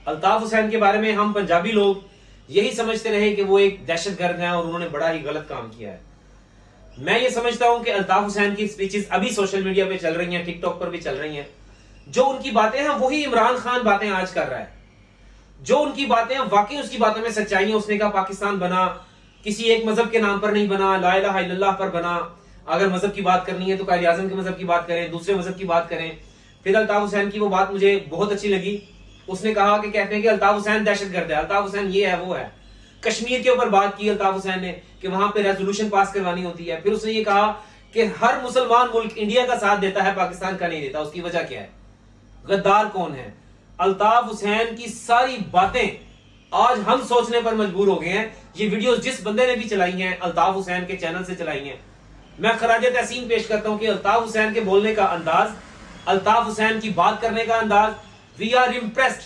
الطاف حسین کے بارے میں ہم پنجابی لوگ یہی سمجھتے رہے کہ وہ ایک دہشت گرد ہیں اور انہوں نے بڑا ہی غلط کام کیا ہے. میں یہ سمجھتا ہوں کہ الطاف حسین کی سپیچز ابھی سوشل میڈیا پہ چل رہی ہیں, ٹک ٹاک پر بھی چل رہی ہیں. جو ان کی باتیں ہیں وہی عمران خان باتیں آج کر رہا ہے. جو ان کی باتیں ہیں واقعی اس کی باتوں میں سچائی ہے. اس نے کہا پاکستان بنا کسی ایک مذہب کے نام پر نہیں بنا, لا الہ الا اللہ پر بنا. اگر مذہب کی بات کرنی ہے تو قائد اعظم کے مذہب کی بات کریں, دوسرے مذہب کی بات کریں. پھر الطاف حسین کی وہ بات مجھے بہت اچھی لگی. اس نے کہا کہ کہتے ہیں کہ الطاف حسین دہشت گرد ہے, الطاف حسین یہ ہے وہ ہے. کشمیر کے اوپر بات کی الطاف حسین نے کہ وہاں پہ ریزولوشن پاس کروانی ہوتی ہے. پھر اس نے یہ کہا کہ ہر مسلمان ملک انڈیا کا ساتھ دیتا ہے, پاکستان کا نہیں دیتا. اس کی وجہ کیا ہے؟ غدار کون ہے؟ الطاف حسین کی ساری باتیں آج ہم سوچنے پر مجبور ہو گئے ہیں. یہ ویڈیوز جس بندے نے بھی چلائی ہیں الطاف حسین کے چینل سے چلائی ہیں, میں خراج تحسین پیش کرتا ہوں کہ الطاف حسین کے بولنے کا انداز, الطاف حسین کی بات کرنے کا انداز, وی آر امپریسڈ.